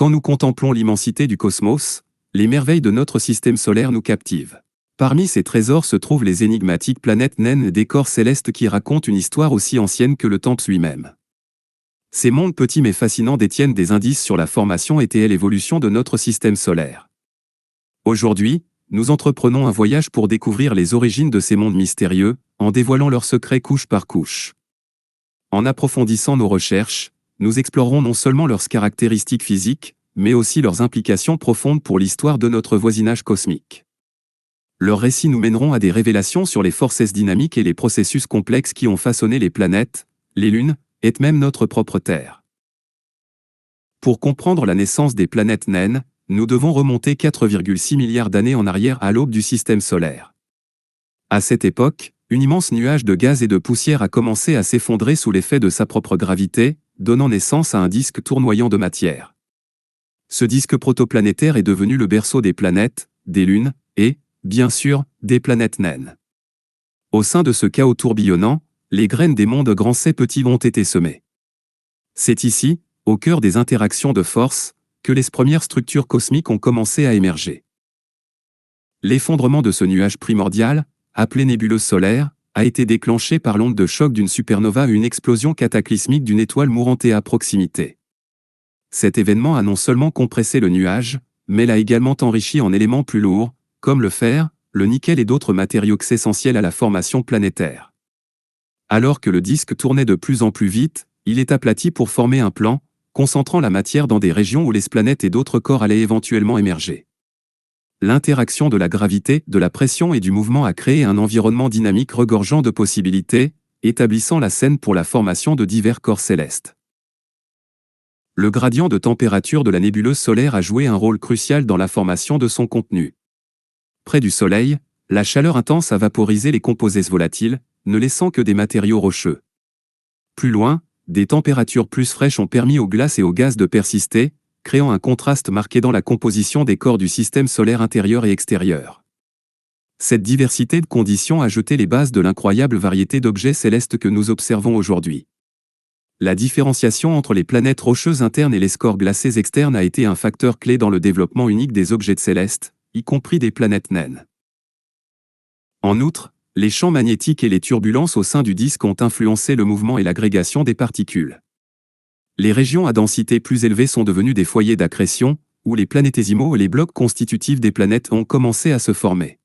Quand nous contemplons l'immensité du cosmos, les merveilles de notre système solaire nous captivent. Parmi ces trésors se trouvent les énigmatiques planètes naines, des corps célestes qui racontent une histoire aussi ancienne que le temps lui-même. Ces mondes petits mais fascinants détiennent des indices sur la formation et l'évolution de notre système solaire. Aujourd'hui, nous entreprenons un voyage pour découvrir les origines de ces mondes mystérieux, en dévoilant leurs secrets couche par couche. En approfondissant nos recherches, nous explorerons non seulement leurs caractéristiques physiques, mais aussi leurs implications profondes pour l'histoire de notre voisinage cosmique. Leurs récits nous mèneront à des révélations sur les forces dynamiques et les processus complexes qui ont façonné les planètes, les lunes, et même notre propre Terre. Pour comprendre la naissance des planètes naines, nous devons remonter 4,6 milliards d'années en arrière à l'aube du système solaire. À cette époque, un immense nuage de gaz et de poussière a commencé à s'effondrer sous l'effet de sa propre gravité, donnant naissance à un disque tournoyant de matière. Ce disque protoplanétaire est devenu le berceau des planètes, des lunes, et, bien sûr, des planètes naines. Au sein de ce chaos tourbillonnant, les graines des mondes grands et petits ont été semées. C'est ici, au cœur des interactions de force, que les premières structures cosmiques ont commencé à émerger. L'effondrement de ce nuage primordial, appelé nébuleuse solaire, a été déclenché par l'onde de choc d'une supernova, une explosion cataclysmique d'une étoile mourante à proximité. Cet événement a non seulement compressé le nuage, mais l'a également enrichi en éléments plus lourds, comme le fer, le nickel et d'autres matériaux essentiels à la formation planétaire. Alors que le disque tournait de plus en plus vite, il est aplati pour former un plan, concentrant la matière dans des régions où les planètes et d'autres corps allaient éventuellement émerger. L'interaction de la gravité, de la pression et du mouvement a créé un environnement dynamique regorgeant de possibilités, établissant la scène pour la formation de divers corps célestes. Le gradient de température de la nébuleuse solaire a joué un rôle crucial dans la formation de son contenu. Près du Soleil, la chaleur intense a vaporisé les composés volatiles, ne laissant que des matériaux rocheux. Plus loin, des températures plus fraîches ont permis aux glaces et aux gaz de persister, créant un contraste marqué dans la composition des corps du système solaire intérieur et extérieur. Cette diversité de conditions a jeté les bases de l'incroyable variété d'objets célestes que nous observons aujourd'hui. La différenciation entre les planètes rocheuses internes et les corps glacés externes a été un facteur clé dans le développement unique des objets célestes, y compris des planètes naines. En outre, les champs magnétiques et les turbulences au sein du disque ont influencé le mouvement et l'agrégation des particules. Les régions à densité plus élevée sont devenues des foyers d'accrétion, où les planétésimaux et les blocs constitutifs des planètes ont commencé à se former.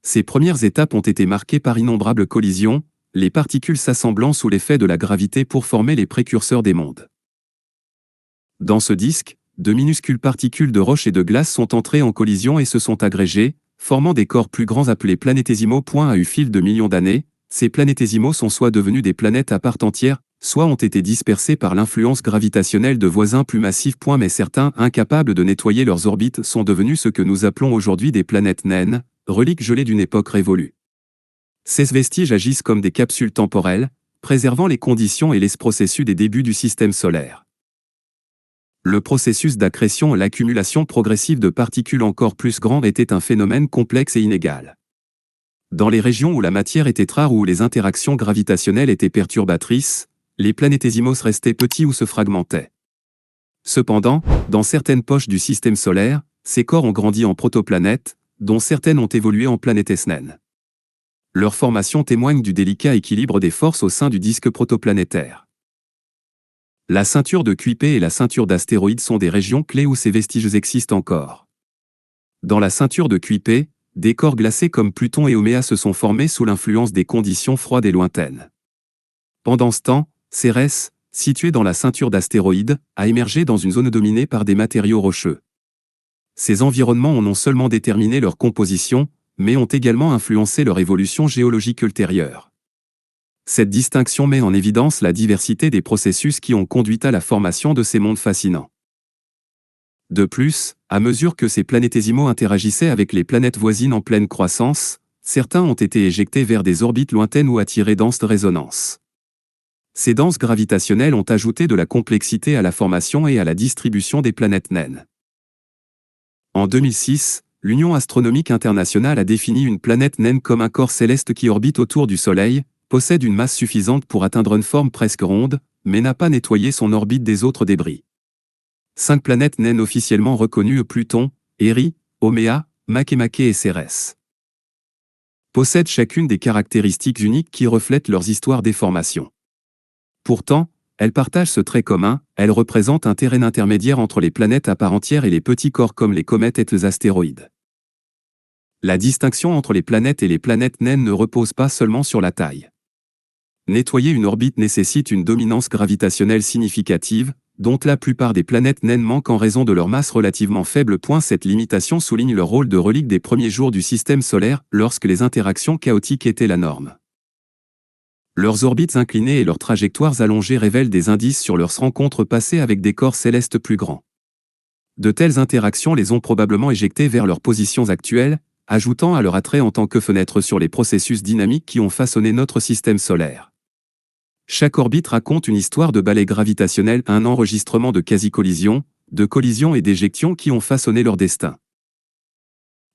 Ces premières étapes ont été marquées par innombrables collisions, les particules s'assemblant sous l'effet de la gravité pour former les précurseurs des mondes. Dans ce disque, de minuscules particules de roche et de glace sont entrées en collision et se sont agrégées, formant des corps plus grands appelés planétésimaux. À un fil de millions d'années, ces planétésimaux sont soit devenus des planètes à part entière, soit ont été dispersés par l'influence gravitationnelle de voisins plus massifs. Mais certains, incapables de nettoyer leurs orbites, sont devenus ce que nous appelons aujourd'hui des planètes naines, reliques gelées d'une époque révolue. Ces vestiges agissent comme des capsules temporelles, préservant les conditions et les processus des débuts du système solaire. Le processus d'accrétion et l'accumulation progressive de particules encore plus grandes était un phénomène complexe et inégal. Dans les régions où la matière était rare ou où les interactions gravitationnelles étaient perturbatrices, les planétésimos restaient petits ou se fragmentaient. Cependant, dans certaines poches du système solaire, ces corps ont grandi en protoplanètes, dont certaines ont évolué en planètes naines. Leur formation témoigne du délicat équilibre des forces au sein du disque protoplanétaire. La ceinture de Kuiper et la ceinture d'astéroïdes sont des régions clés où ces vestiges existent encore. Dans la ceinture de Kuiper, des corps glacés comme Pluton et Oméa se sont formés sous l'influence des conditions froides et lointaines. Pendant ce temps, Cérès, situé dans la ceinture d'astéroïdes, a émergé dans une zone dominée par des matériaux rocheux. Ces environnements ont non seulement déterminé leur composition, mais ont également influencé leur évolution géologique ultérieure. Cette distinction met en évidence la diversité des processus qui ont conduit à la formation de ces mondes fascinants. De plus, à mesure que ces planétésimaux interagissaient avec les planètes voisines en pleine croissance, certains ont été éjectés vers des orbites lointaines ou attirés danses de résonance. Ces danses gravitationnelles ont ajouté de la complexité à la formation et à la distribution des planètes naines. En 2006, l'Union astronomique internationale a défini une planète naine comme un corps céleste qui orbite autour du Soleil, possède une masse suffisante pour atteindre une forme presque ronde, mais n'a pas nettoyé son orbite des autres débris. 5 planètes naines officiellement reconnues: Pluton, Erie, Haumea, Makemake et Cérès. Possèdent chacune des caractéristiques uniques qui reflètent leurs histoires des formations. Pourtant, elles partagent ce trait commun: elles représentent un terrain intermédiaire entre les planètes à part entière et les petits corps comme les comètes et les astéroïdes. La distinction entre les planètes et les planètes naines ne repose pas seulement sur la taille. Nettoyer une orbite nécessite une dominance gravitationnelle significative, dont la plupart des planètes naines manquent en raison de leur masse relativement faible. Cette limitation souligne leur rôle de relique des premiers jours du système solaire, lorsque les interactions chaotiques étaient la norme. Leurs orbites inclinées et leurs trajectoires allongées révèlent des indices sur leurs rencontres passées avec des corps célestes plus grands. De telles interactions les ont probablement éjectés vers leurs positions actuelles, ajoutant à leur attrait en tant que fenêtre sur les processus dynamiques qui ont façonné notre système solaire. Chaque orbite raconte une histoire de balai gravitationnel, un enregistrement de quasi-collisions, de collisions et d'éjections qui ont façonné leur destin.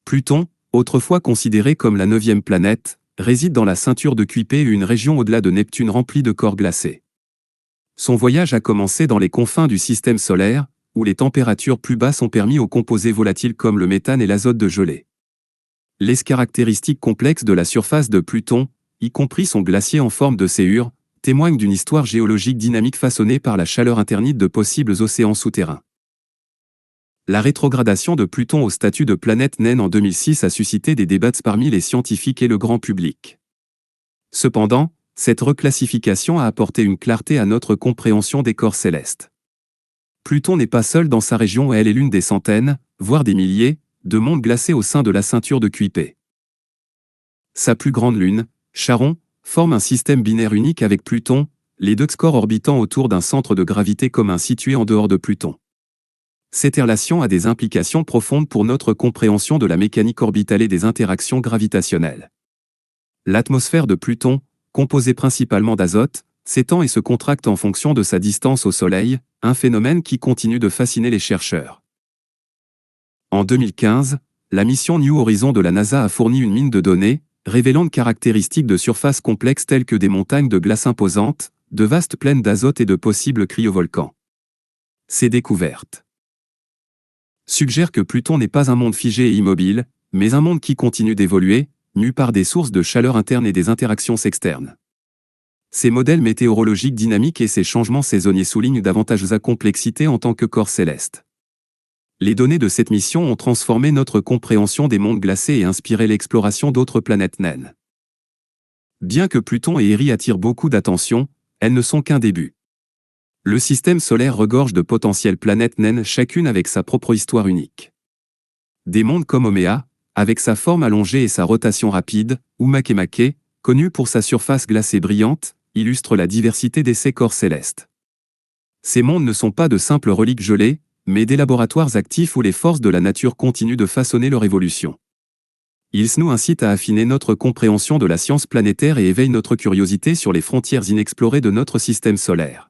Pluton, autrefois considéré comme la 9e planète, réside dans la ceinture de Kuiper, une région au-delà de Neptune remplie de corps glacés. Son voyage a commencé dans les confins du système solaire, où les températures plus basses ont permis aux composés volatiles comme le méthane et l'azote de geler. Les caractéristiques complexes de la surface de Pluton, y compris son glacier en forme de séhure, témoignent d'une histoire géologique dynamique façonnée par la chaleur internite de possibles océans souterrains. La rétrogradation de Pluton au statut de planète naine en 2006 a suscité des débats parmi les scientifiques et le grand public. Cependant, cette reclassification a apporté une clarté à notre compréhension des corps célestes. Pluton n'est pas seul dans sa région et elle est l'une des centaines, voire des milliers, de mondes glacés au sein de la ceinture de Kuiper. Sa plus grande lune, Charon, forme un système binaire unique avec Pluton, les deux corps orbitant autour d'un centre de gravité commun situé en dehors de Pluton. Cette relation a des implications profondes pour notre compréhension de la mécanique orbitale et des interactions gravitationnelles. L'atmosphère de Pluton, composée principalement d'azote, s'étend et se contracte en fonction de sa distance au Soleil, un phénomène qui continue de fasciner les chercheurs. En 2015, la mission New Horizons de la NASA a fourni une mine de données, révélant de caractéristiques de surface complexes telles que des montagnes de glace imposantes, de vastes plaines d'azote et de possibles cryovolcans. Ces découvertes suggèrent que Pluton n'est pas un monde figé et immobile, mais un monde qui continue d'évoluer, mu par des sources de chaleur interne et des interactions externes. Ces modèles météorologiques dynamiques et ces changements saisonniers soulignent davantage sa complexité en tant que corps céleste. Les données de cette mission ont transformé notre compréhension des mondes glacés et inspiré l'exploration d'autres planètes naines. Bien que Pluton et Erie attirent beaucoup d'attention, elles ne sont qu'un début. Le système solaire regorge de potentielles planètes naines, chacune avec sa propre histoire unique. Des mondes comme Haumea, avec sa forme allongée et sa rotation rapide, ou Makemake, connu pour sa surface glacée brillante, illustrent la diversité de ces corps célestes. Ces mondes ne sont pas de simples reliques gelées, mais des laboratoires actifs où les forces de la nature continuent de façonner leur évolution. Ils nous incitent à affiner notre compréhension de la science planétaire et éveillent notre curiosité sur les frontières inexplorées de notre système solaire.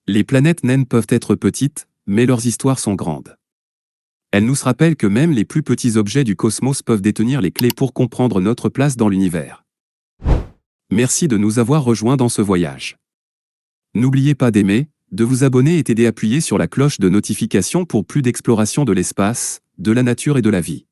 Les planètes naines peuvent être petites, mais leurs histoires sont grandes. Elles nous rappellent que même les plus petits objets du cosmos peuvent détenir les clés pour comprendre notre place dans l'univers. Merci de nous avoir rejoints dans ce voyage. N'oubliez pas d'aimer, de vous abonner et d'appuyer sur la cloche de notification pour plus d'exploration de l'espace, de la nature et de la vie.